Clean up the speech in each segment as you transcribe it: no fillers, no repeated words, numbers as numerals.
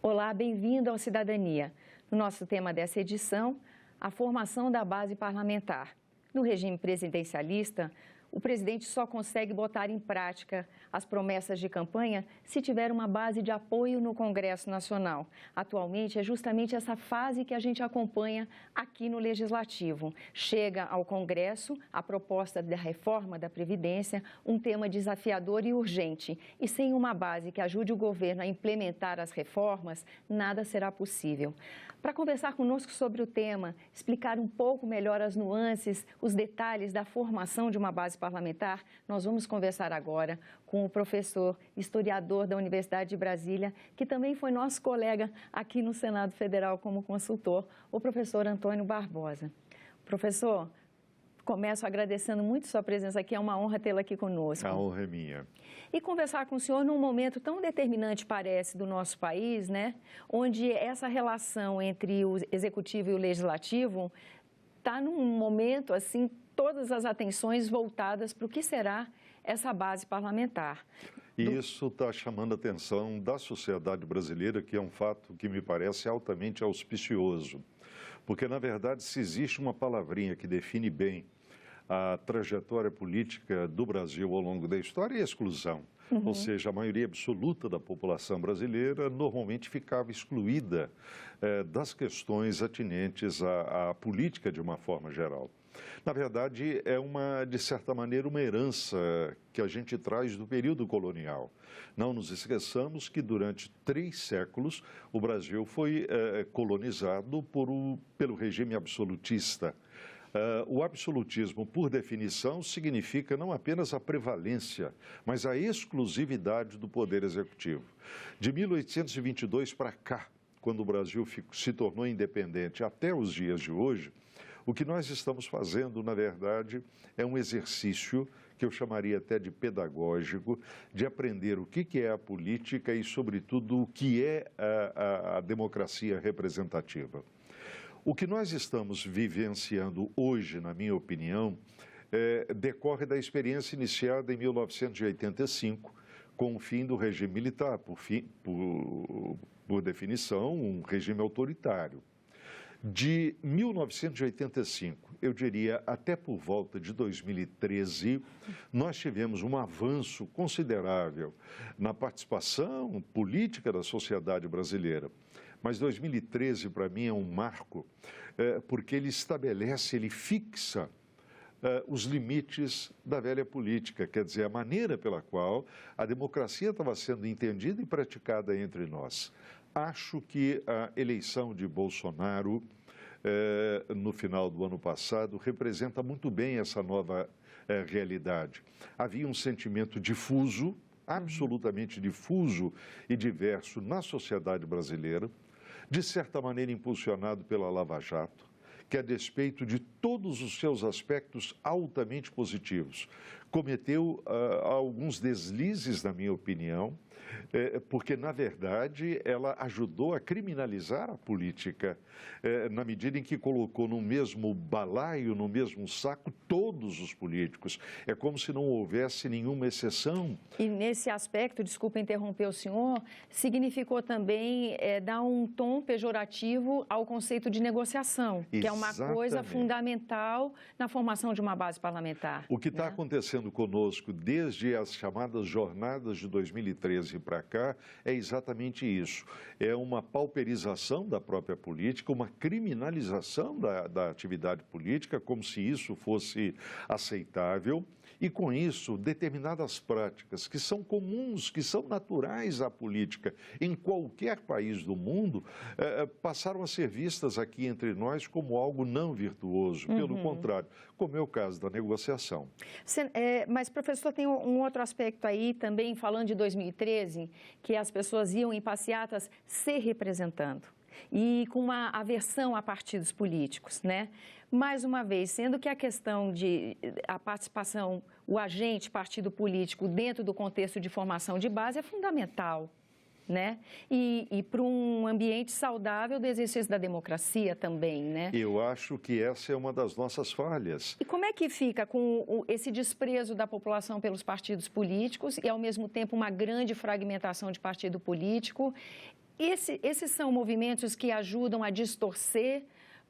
Olá, bem-vindo ao Cidadania. No nosso tema dessa edição, a formação da base parlamentar. No regime presidencialista, o presidente só consegue botar em prática as promessas de campanha se tiver uma base de apoio no Congresso Nacional. Atualmente, é justamente essa fase que a gente acompanha aqui no Legislativo. Chega ao Congresso a proposta da reforma da Previdência, um tema desafiador e urgente. E sem uma base que ajude o governo a implementar as reformas, nada será possível. Para conversar conosco sobre o tema, explicar um pouco melhor as nuances, os detalhes da formação de uma base parlamentar, nós vamos conversar agora com o professor, historiador da Universidade de Brasília, que também foi nosso colega aqui no Senado Federal como consultor, o professor Antônio Barbosa. Professor, começo agradecendo muito sua presença aqui, é uma honra tê-la aqui conosco. A honra é minha. E conversar com o senhor num momento tão determinante, parece, do nosso país, né? Onde essa relação entre o executivo e o legislativo está num momento, assim, todas as atenções voltadas para o que será essa base parlamentar. E isso está chamando a atenção da sociedade brasileira, que é um fato que me parece altamente auspicioso. Porque, na verdade, se existe uma palavrinha que define bem a trajetória política do Brasil ao longo da história, é a exclusão. Ou seja, a maioria absoluta da população brasileira normalmente ficava excluída das questões atinentes à política de uma forma geral. Na verdade, é de certa maneira, uma herança que a gente traz do período colonial. Não nos esqueçamos que durante 3 séculos o Brasil foi colonizado pelo regime absolutista. O absolutismo, por definição, significa não apenas a prevalência, mas a exclusividade do poder executivo. De 1822 para cá, quando o Brasil se tornou independente, até os dias de hoje, o que nós estamos fazendo, na verdade, é um exercício que eu chamaria até de pedagógico, de aprender o que é a política e, sobretudo, o que é a democracia representativa. O que nós estamos vivenciando hoje, na minha opinião, decorre da experiência iniciada em 1985, com o fim do regime militar, por definição, um regime autoritário. De 1985, eu diria até por volta de 2013, nós tivemos um avanço considerável na participação política da sociedade brasileira. Mas 2013, para mim, é um marco, porque ele estabelece, ele fixa os limites da velha política, quer dizer, a maneira pela qual a democracia estava sendo entendida e praticada entre nós. Acho que a eleição de Bolsonaro, no final do ano passado, representa muito bem essa nova realidade. Havia um sentimento difuso, absolutamente difuso e diverso na sociedade brasileira, de certa maneira impulsionado pela Lava Jato, que a despeito de todos os seus aspectos altamente positivos, cometeu alguns deslizes, na minha opinião, porque, na verdade, ela ajudou a criminalizar a política, na medida em que colocou no mesmo balaio, no mesmo saco, todos os políticos. É como se não houvesse nenhuma exceção. E nesse aspecto, desculpa interromper o senhor, significou também dar um tom pejorativo ao conceito de negociação, que é uma coisa fundamental na formação de uma base parlamentar. O que está acontecendo conosco desde as chamadas jornadas de 2013 para cá é exatamente isso. É uma pauperização da própria política, uma criminalização da atividade política, como se isso fosse aceitável. E, com isso, determinadas práticas que são comuns, que são naturais à política em qualquer país do mundo, passaram a ser vistas aqui entre nós como algo não virtuoso. Pelo contrário, como é o caso da negociação. Mas, professor, tem um outro aspecto aí também, falando de 2013, que as pessoas iam em passeatas se representando e com uma aversão a partidos políticos, né? Mais uma vez, sendo que a questão de a participação, o agente partido político dentro do contexto de formação de base é fundamental, né? E para um ambiente saudável do exercício da democracia também, né? Eu acho que essa é uma das nossas falhas. E como é que fica com esse desprezo da população pelos partidos políticos e, ao mesmo tempo, uma grande fragmentação de partido político? esses são movimentos que ajudam a distorcer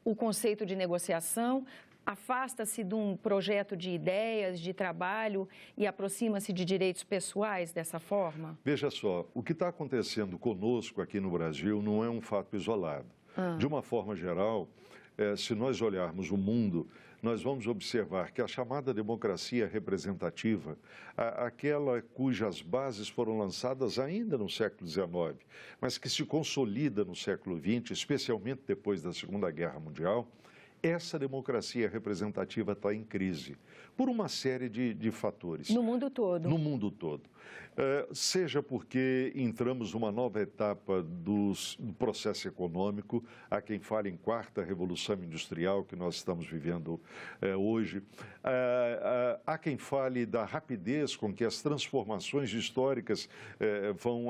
o conceito de negociação, afasta-se de um projeto de ideias, de trabalho e aproxima-se de direitos pessoais dessa forma? Veja só, o que está acontecendo conosco aqui no Brasil não é um fato isolado. De uma forma geral, se nós olharmos o mundo, nós vamos observar que a chamada democracia representativa, aquela cujas bases foram lançadas ainda no século XIX, mas que se consolida no século XX, especialmente depois da Segunda Guerra Mundial, essa democracia representativa está em crise, por uma série de fatores. No mundo todo. No mundo todo. Seja porque entramos numa nova etapa do processo econômico, há quem fale em quarta revolução industrial que nós estamos vivendo hoje, há quem fale da rapidez com que as transformações históricas vão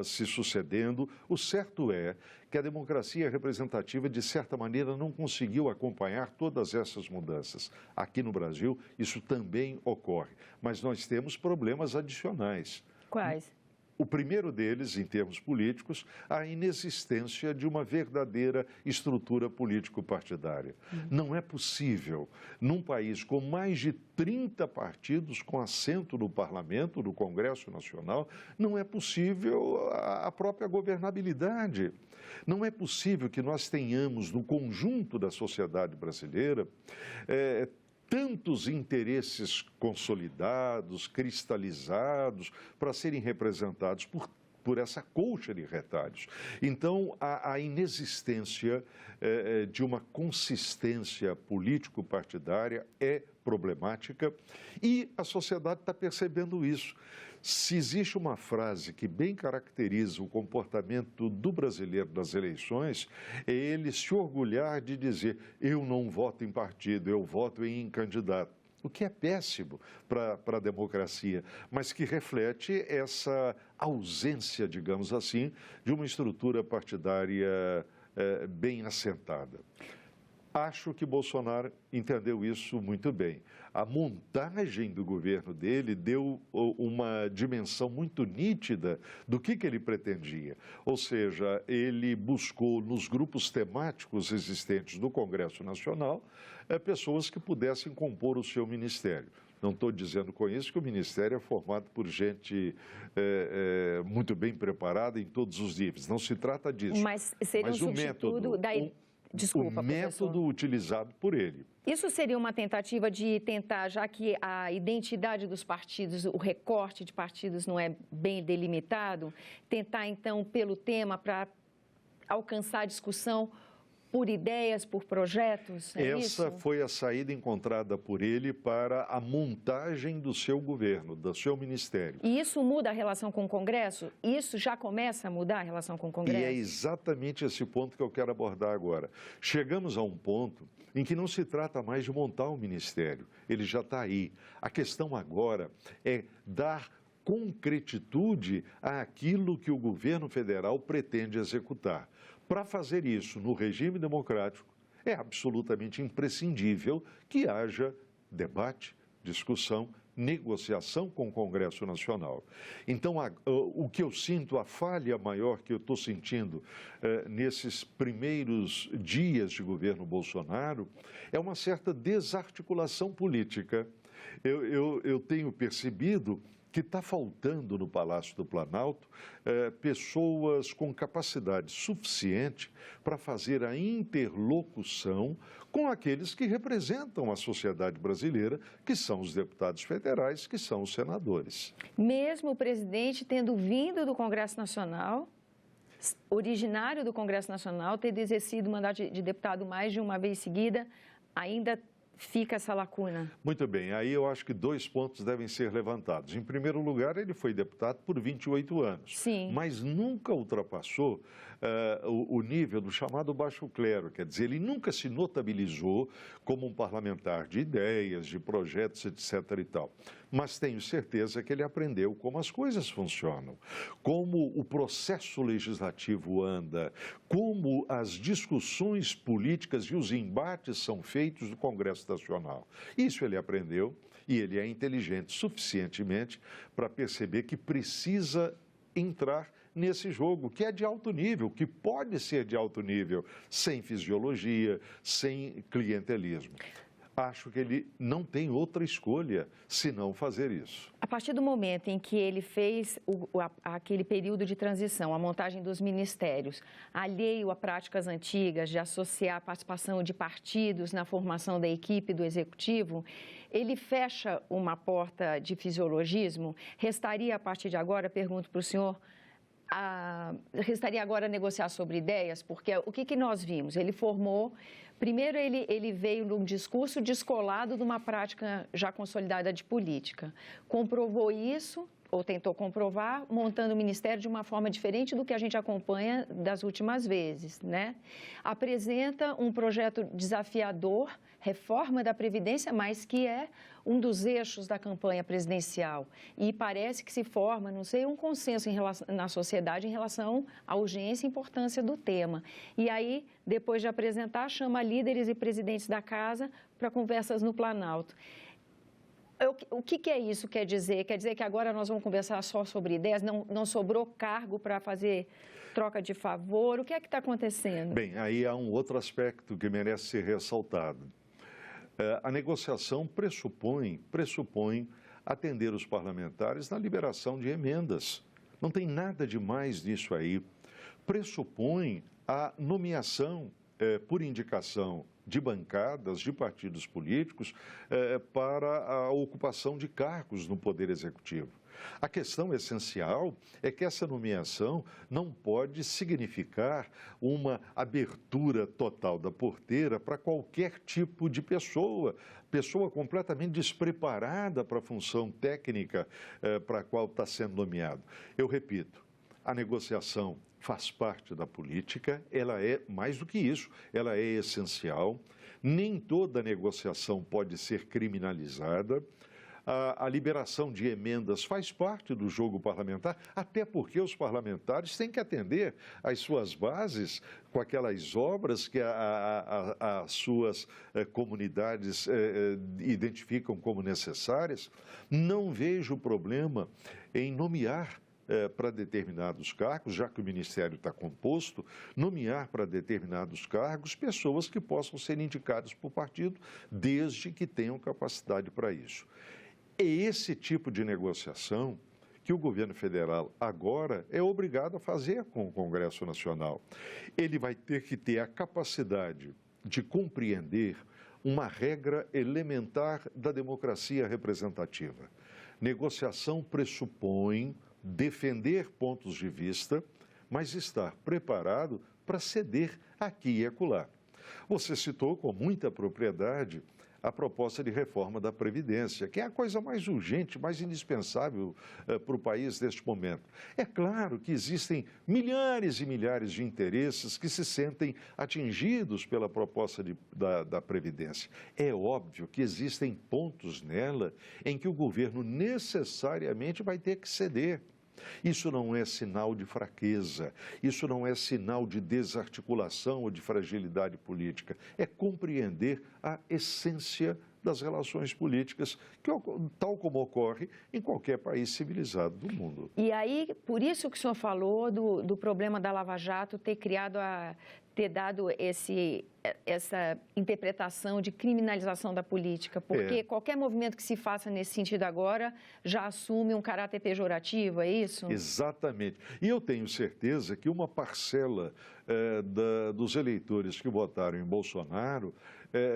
se sucedendo. O certo é que a democracia representativa, de certa maneira, não conseguiu acompanhar todas essas mudanças. Aqui no Brasil, isso também ocorre, mas nós temos problemas adicionais. Quais? O primeiro deles, em termos políticos, a inexistência de uma verdadeira estrutura político-partidária. Não é possível, num país com mais de 30 partidos com assento no Parlamento, no Congresso Nacional, não é possível a própria governabilidade. Não é possível que nós tenhamos, no conjunto da sociedade brasileira, tantos interesses consolidados, cristalizados, para serem representados por essa colcha de retalhos. Então, a inexistência de uma consistência político-partidária é problemática e a sociedade está percebendo isso. Se existe uma frase que bem caracteriza o comportamento do brasileiro nas eleições, é ele se orgulhar de dizer: eu não voto em partido, eu voto em candidato. O que é péssimo para a democracia, mas que reflete essa ausência, digamos assim, de uma estrutura partidária bem assentada. Acho que Bolsonaro entendeu isso muito bem. A montagem do governo dele deu uma dimensão muito nítida do que ele pretendia. Ou seja, ele buscou nos grupos temáticos existentes do Congresso Nacional pessoas que pudessem compor o seu ministério. Não estou dizendo com isso que o Ministério é formado por gente muito bem preparada em todos os níveis. Não se trata disso. Mas seria um substituto da... Desculpa, o método professor. utilizado por ele. Isso seria uma tentativa de tentar, já que a identidade dos partidos, o recorte de partidos não é bem delimitado, tentar, então, pelo tema, para alcançar a discussão por ideias, por projetos? Essa foi a saída encontrada por ele para a montagem do seu governo, do seu ministério. E isso muda a relação com o Congresso? Isso já começa a mudar a relação com o Congresso? E é exatamente esse ponto que eu quero abordar agora. Chegamos a um ponto em que não se trata mais de montar um ministério, ele já está aí. A questão agora é dar concretitude àquilo que o governo federal pretende executar. Para fazer isso no regime democrático, é absolutamente imprescindível que haja debate, discussão, negociação com o Congresso Nacional. Então, o que eu sinto, a falha maior que eu estou sentindo nesses primeiros dias de governo Bolsonaro, é uma certa desarticulação política. Eu tenho percebido que está faltando no Palácio do Planalto pessoas com capacidade suficiente para fazer a interlocução com aqueles que representam a sociedade brasileira, que são os deputados federais, que são os senadores. Mesmo o presidente tendo vindo do Congresso Nacional, originário do Congresso Nacional, ter exercido o mandato de deputado mais de uma vez seguida, ainda fica essa lacuna? Muito bem, aí eu acho que 2 pontos devem ser levantados. Em primeiro lugar, ele foi deputado por 28 anos, Sim. Mas nunca ultrapassou o nível do chamado baixo clero, quer dizer, ele nunca se notabilizou como um parlamentar de ideias, de projetos, etc. e tal. Mas tenho certeza que ele aprendeu como as coisas funcionam, como o processo legislativo anda, como as discussões políticas e os embates são feitos no Congresso Nacional. Isso ele aprendeu e ele é inteligente suficientemente para perceber que precisa entrar nesse jogo, que é de alto nível, que pode ser de alto nível, sem fisiologia, sem clientelismo. Acho que ele não tem outra escolha senão fazer isso. A partir do momento em que ele fez aquele período de transição, a montagem dos ministérios, alheio a práticas antigas de associar a participação de partidos na formação da equipe do Executivo, ele fecha uma porta de fisiologismo? Restaria, a partir de agora, pergunto para o senhor, restaria agora negociar sobre ideias? Porque o que nós vimos? Ele formou... Primeiro, ele veio num discurso descolado de uma prática já consolidada de política. Comprovou isso, ou tentou comprovar, montando o ministério de uma forma diferente do que a gente acompanha das últimas vezes, né? Apresenta um projeto desafiador, reforma da Previdência, mas que é um dos eixos da campanha presidencial. E parece que se forma, não sei, um consenso na sociedade em relação à urgência e importância do tema. E aí, depois de apresentar, chama líderes e presidentes da casa para conversas no Planalto. O que é isso? Quer dizer que agora nós vamos conversar só sobre ideias? Não sobrou cargo para fazer troca de favor? O que é que está acontecendo? Bem, aí há um outro aspecto que merece ser ressaltado. A negociação pressupõe atender os parlamentares na liberação de emendas. Não tem nada de mais nisso aí. Pressupõe a nomeação por indicação de bancadas, de partidos políticos, para a ocupação de cargos no Poder Executivo. A questão essencial é que essa nomeação não pode significar uma abertura total da porteira para qualquer tipo de pessoa completamente despreparada para a função técnica para a qual está sendo nomeado. Eu repito, a negociação faz parte da política, ela é mais do que isso, ela é essencial. Nem toda negociação pode ser criminalizada. A liberação de emendas faz parte do jogo parlamentar, até porque os parlamentares têm que atender às suas bases com aquelas obras que as suas comunidades identificam como necessárias. Não vejo problema em nomear para determinados cargos, já que o Ministério está composto, nomear para determinados cargos pessoas que possam ser indicadas por partido, desde que tenham capacidade para isso. É esse tipo de negociação que o governo federal agora é obrigado a fazer com o Congresso Nacional. Ele vai ter que ter a capacidade de compreender uma regra elementar da democracia representativa. Negociação pressupõe defender pontos de vista, mas estar preparado para ceder aqui e acolá. Você citou com muita propriedade a proposta de reforma da Previdência, que é a coisa mais urgente, mais indispensável para o país neste momento. É claro que existem milhares e milhares de interesses que se sentem atingidos pela proposta da Previdência. É óbvio que existem pontos nela em que o governo necessariamente vai ter que ceder. Isso não é sinal de fraqueza, isso não é sinal de desarticulação ou de fragilidade política. É compreender a essência das relações políticas, tal como ocorre em qualquer país civilizado do mundo. E aí, por isso que o senhor falou do problema da Lava Jato ter dado essa interpretação de criminalização da política, porque qualquer movimento que se faça nesse sentido agora já assume um caráter pejorativo, é isso? Exatamente. E eu tenho certeza que uma parcela dos eleitores que votaram em Bolsonaro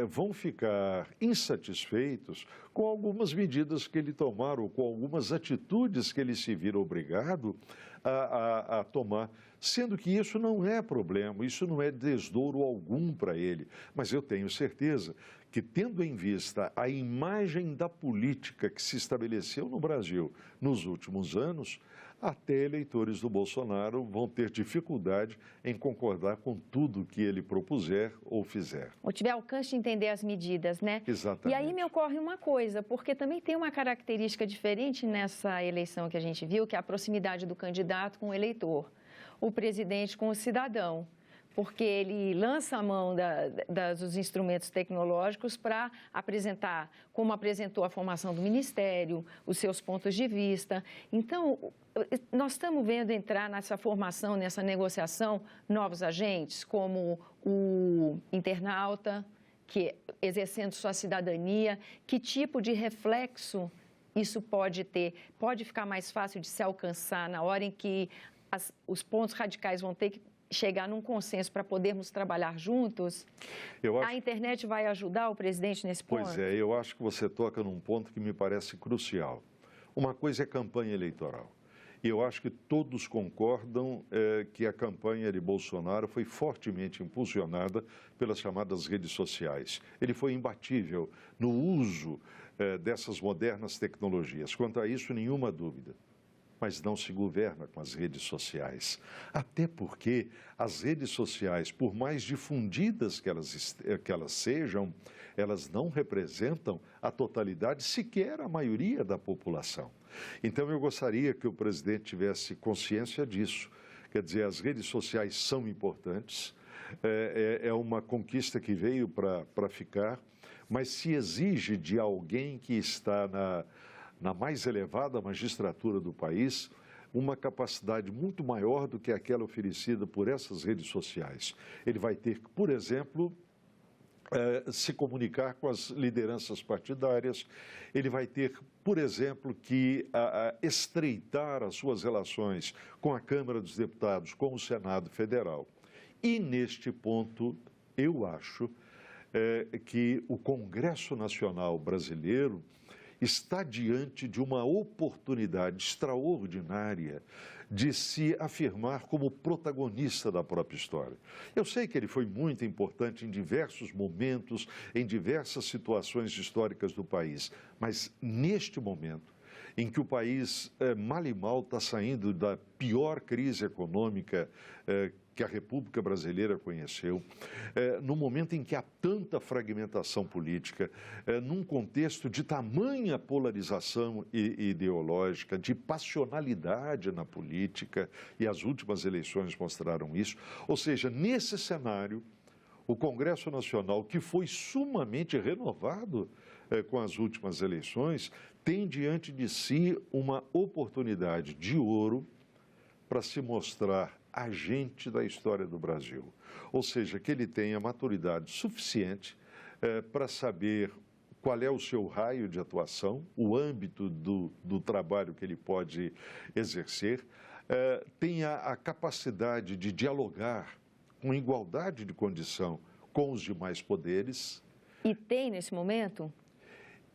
vão ficar insatisfeitos com algumas medidas que ele tomaram, com algumas atitudes que ele se vira obrigado a tomar, sendo que isso não é problema, isso não é desdouro algum para ele. Mas eu tenho certeza que, tendo em vista a imagem da política que se estabeleceu no Brasil nos últimos anos, até eleitores do Bolsonaro vão ter dificuldade em concordar com tudo que ele propuser ou fizer. Ou tiver alcance de entender as medidas, né? Exatamente. E aí me ocorre uma coisa, porque também tem uma característica diferente nessa eleição que a gente viu, que é a proximidade do candidato com o eleitor, o presidente com o cidadão. porque ele lança a mão dos instrumentos tecnológicos para apresentar, como apresentou a formação do Ministério, os seus pontos de vista. Então, nós estamos vendo entrar nessa formação, nessa negociação, novos agentes, como o internauta, que exercendo sua cidadania, que tipo de reflexo isso pode ter? Pode ficar mais fácil de se alcançar na hora em que os pontos radicais vão ter que chegar num consenso para podermos trabalhar juntos? A internet vai ajudar o presidente nesse ponto? Pois é, eu acho que você toca num ponto que me parece crucial. Uma coisa é campanha eleitoral. E eu acho que todos concordam que a campanha de Bolsonaro foi fortemente impulsionada pelas chamadas redes sociais. Ele foi imbatível no uso dessas modernas tecnologias. Quanto a isso, nenhuma dúvida. Mas não se governa com as redes sociais. Até porque as redes sociais, por mais difundidas que elas sejam, elas não representam a totalidade, sequer a maioria da população. Então, eu gostaria que o presidente tivesse consciência disso. Quer dizer, as redes sociais são importantes, é uma conquista que veio para ficar, mas se exige de alguém que está na mais elevada magistratura do país, uma capacidade muito maior do que aquela oferecida por essas redes sociais. Ele vai ter que, por exemplo, se comunicar com as lideranças partidárias, ele vai ter, por exemplo, que estreitar as suas relações com a Câmara dos Deputados, com o Senado Federal. E, neste ponto, eu acho que o Congresso Nacional Brasileiro está diante de uma oportunidade extraordinária de se afirmar como protagonista da própria história. Eu sei que ele foi muito importante em diversos momentos, em diversas situações históricas do país, mas neste momento, em que o país mal e mal está saindo da pior crise econômica que a República Brasileira conheceu, no momento em que há tanta fragmentação política, num contexto de tamanha polarização ideológica, de passionalidade na política, e as últimas eleições mostraram isso, ou seja, nesse cenário, o Congresso Nacional, que foi sumamente renovado com as últimas eleições, tem diante de si uma oportunidade de ouro para se mostrar agente da história do Brasil. Ou seja, que ele tenha maturidade suficiente para saber qual é o seu raio de atuação, o âmbito do trabalho que ele pode exercer, tenha a capacidade de dialogar com igualdade de condição com os demais poderes. E tem nesse momento?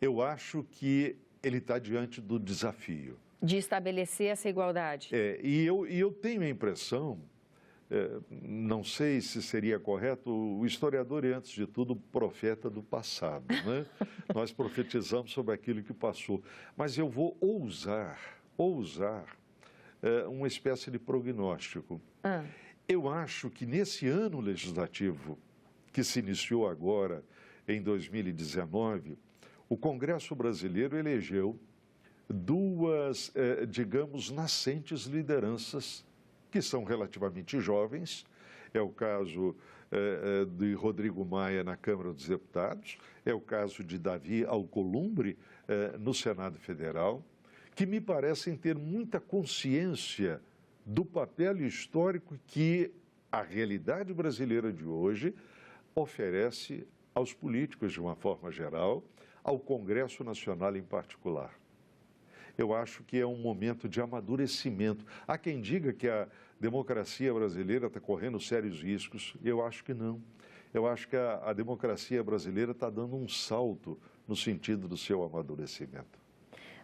Eu acho que ele está diante do desafio. De estabelecer essa igualdade. E eu tenho a impressão, não sei se seria correto, o historiador é, antes de tudo, profeta do passado, né? Nós profetizamos sobre aquilo que passou. Mas eu vou ousar uma espécie de prognóstico. Eu acho que nesse ano legislativo, que se iniciou agora, em 2019, o Congresso brasileiro elegeu duas, digamos, nascentes lideranças que são relativamente jovens. É o caso de Rodrigo Maia na Câmara dos Deputados, é o caso de Davi Alcolumbre no Senado Federal, que me parecem ter muita consciência do papel histórico que a realidade brasileira de hoje oferece aos políticos de uma forma geral, ao Congresso Nacional em particular. Eu acho que é um momento de amadurecimento. Há quem diga que a democracia brasileira está correndo sérios riscos. Eu acho que não. Eu acho que a democracia brasileira está dando um salto no sentido do seu amadurecimento.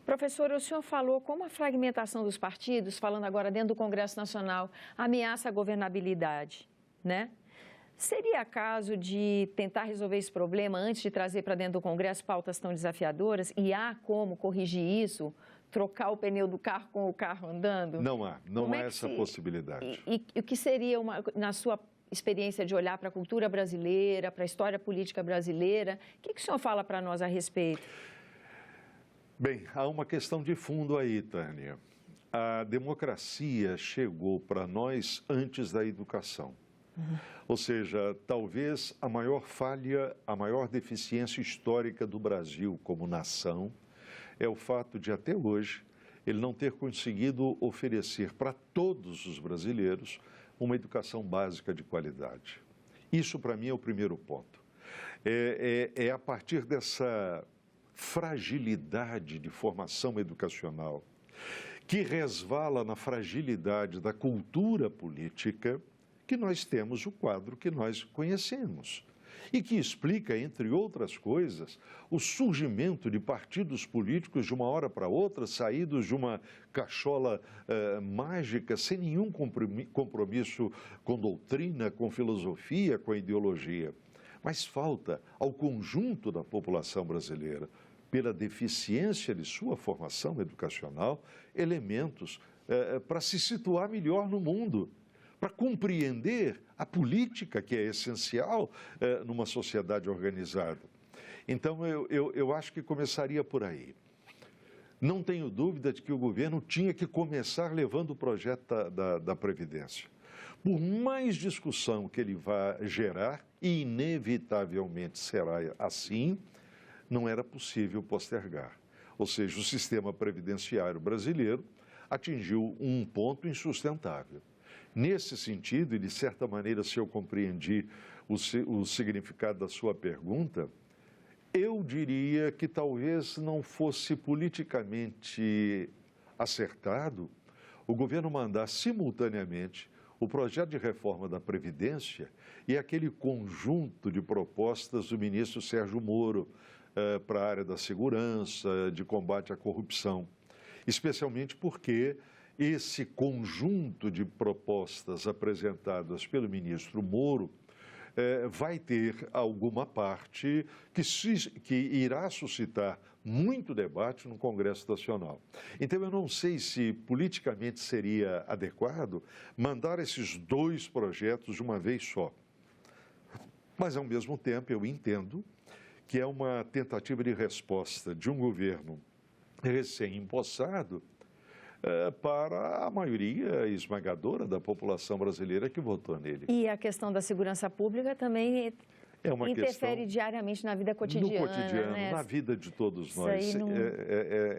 Professor, o senhor falou como a fragmentação dos partidos, falando agora dentro do Congresso Nacional, ameaça a governabilidade, né? Seria caso de tentar resolver esse problema antes de trazer para dentro do Congresso pautas tão desafiadoras? E há como corrigir isso? Trocar o pneu do carro com o carro andando? Não há essa possibilidade. E o que seria, na sua experiência de olhar para a cultura brasileira, para a história política brasileira, o que o senhor fala para nós a respeito? Bem, há uma questão de fundo aí, Tânia. A democracia chegou para nós antes da educação. Ou seja, talvez a maior falha, a maior deficiência histórica do Brasil como nação é o fato de, até hoje, ele não ter conseguido oferecer para todos os brasileiros uma educação básica de qualidade. Isso, para mim, é o primeiro ponto. É a partir dessa fragilidade de formação educacional que resvala na fragilidade da cultura política que nós temos o quadro que nós conhecemos e que explica, entre outras coisas, o surgimento de partidos políticos de uma hora para outra, saídos de uma cachola mágica, sem nenhum compromisso com doutrina, com filosofia, com ideologia. Mas falta ao conjunto da população brasileira, pela deficiência de sua formação educacional, elementos para se situar melhor no mundo, para compreender a política que é essencial numa sociedade organizada. Então, eu acho que começaria por aí. Não tenho dúvida de que o governo tinha que começar levando o projeto da Previdência. Por mais discussão que ele vá gerar, e inevitavelmente será assim, não era possível postergar. Ou seja, o sistema previdenciário brasileiro atingiu um ponto insustentável. Nesse sentido, e de certa maneira, se eu compreendi o significado da sua pergunta, eu diria que talvez não fosse politicamente acertado o governo mandar simultaneamente o projeto de reforma da Previdência e aquele conjunto de propostas do ministro Sérgio Moro para a área da segurança, de combate à corrupção, especialmente porque esse conjunto de propostas apresentadas pelo ministro Moro vai ter alguma parte que irá suscitar muito debate no Congresso Nacional. Então, eu não sei se politicamente seria adequado mandar esses dois projetos de uma vez só. Mas, ao mesmo tempo, eu entendo que é uma tentativa de resposta de um governo recém-empossado para a maioria esmagadora da população brasileira que votou nele. E a questão da segurança pública também interfere diariamente na vida cotidiana. No cotidiano, né? Na vida de todos nós.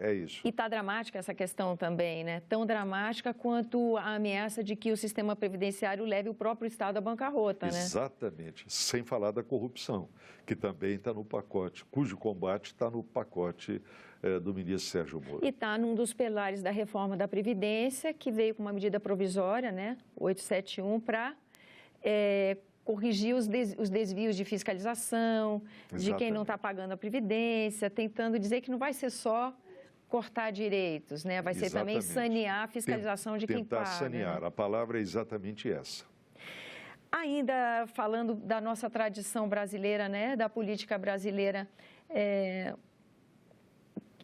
É isso. E está dramática essa questão também, né? Tão dramática quanto a ameaça de que o sistema previdenciário leve o próprio Estado à bancarrota, né? Exatamente. Sem falar da corrupção, que também está no pacote, cujo combate está no pacote do ministro Sérgio Moro. E está num dos pilares da reforma da Previdência, que veio com uma medida provisória, né, 871, para corrigir os desvios de fiscalização, Exatamente. de quem não está pagando a Previdência, tentando dizer que não vai ser só cortar direitos, né, vai ser também sanear a fiscalização de quem paga. Tentar sanear, né? A palavra é exatamente essa. Ainda falando da nossa tradição brasileira, né, da política brasileira,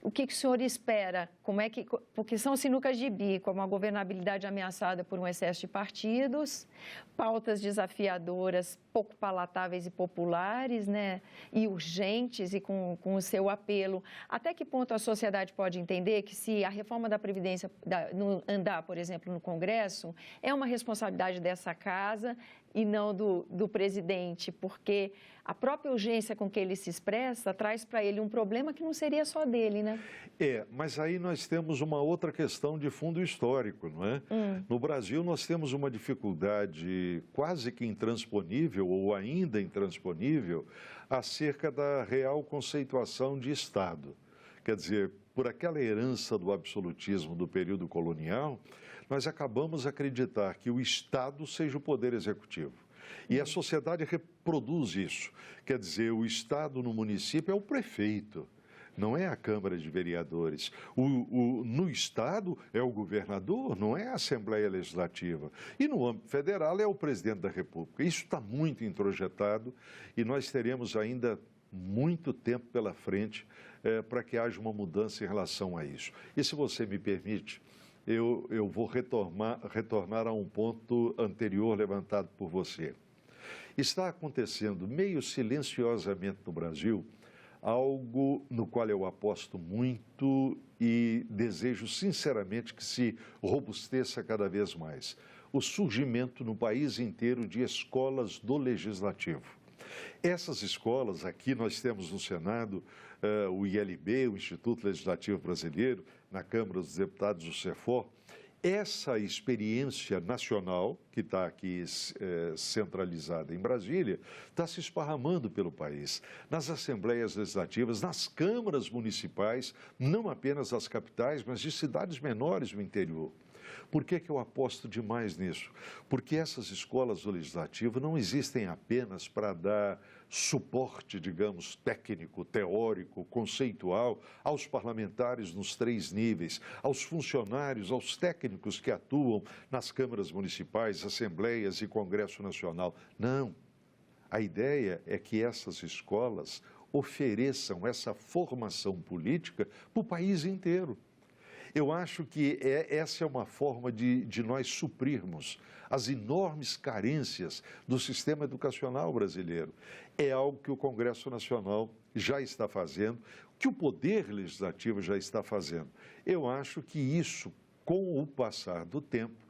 o que o senhor espera? Porque são sinucas de bico, uma governabilidade ameaçada por um excesso de partidos, pautas desafiadoras, pouco palatáveis e populares, né? E urgentes e com o seu apelo. Até que ponto a sociedade pode entender que se a reforma da Previdência andar, por exemplo, no Congresso, é uma responsabilidade dessa casa e não do presidente, porque a própria urgência com que ele se expressa traz para ele um problema que não seria só dele, né? Mas aí nós temos uma outra questão de fundo histórico, não é? No Brasil nós temos uma dificuldade quase que intransponível ou ainda intransponível acerca da real conceituação de Estado. Quer dizer, por aquela herança do absolutismo do período colonial, nós acabamos a acreditar que o Estado seja o poder executivo. E a sociedade reproduz isso. Quer dizer, o Estado no município é o prefeito, não é a Câmara de Vereadores. No Estado é o governador, não é a Assembleia Legislativa. E no âmbito federal é o presidente da República. Isso está muito introjetado e nós teremos ainda muito tempo pela frente para que haja uma mudança em relação a isso. E se você me permite, eu vou retornar a um ponto anterior levantado por você. Está acontecendo meio silenciosamente no Brasil algo no qual eu aposto muito e desejo sinceramente que se robusteça cada vez mais. o surgimento no país inteiro de escolas do Legislativo. Essas escolas, aqui nós temos no Senado o ILB, o Instituto Legislativo Brasileiro, na Câmara dos Deputados, o CEFOR. Essa experiência nacional, que está aqui centralizada em Brasília, está se esparramando pelo país, nas assembleias legislativas, nas câmaras municipais, não apenas das capitais, mas de cidades menores do interior. Por que eu aposto demais nisso? Porque essas escolas do Legislativo não existem apenas para dar suporte, digamos, técnico, teórico, conceitual aos parlamentares nos 3 níveis, aos funcionários, aos técnicos que atuam nas câmaras municipais, assembleias e Congresso Nacional. Não. A ideia é que essas escolas ofereçam essa formação política para o país inteiro. Eu acho que essa é uma forma de nós suprirmos as enormes carências do sistema educacional brasileiro. É algo que o Congresso Nacional já está fazendo, que o Poder Legislativo já está fazendo. Eu acho que isso, com o passar do tempo,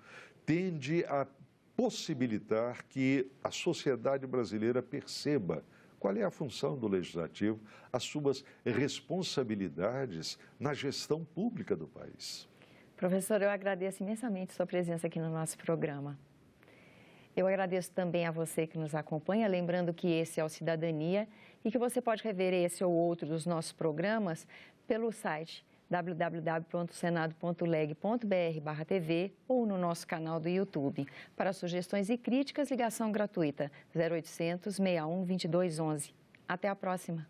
tende a possibilitar que a sociedade brasileira perceba qual é a função do Legislativo, as suas responsabilidades na gestão pública do país. Professor, eu agradeço imensamente sua presença aqui no nosso programa. Eu agradeço também a você que nos acompanha, lembrando que esse é o Cidadania e que você pode rever esse ou outro dos nossos programas pelo site www.senado.leg.br/TV ou no nosso canal do YouTube. Para sugestões e críticas, ligação gratuita 0800 61 2211. Até a próxima.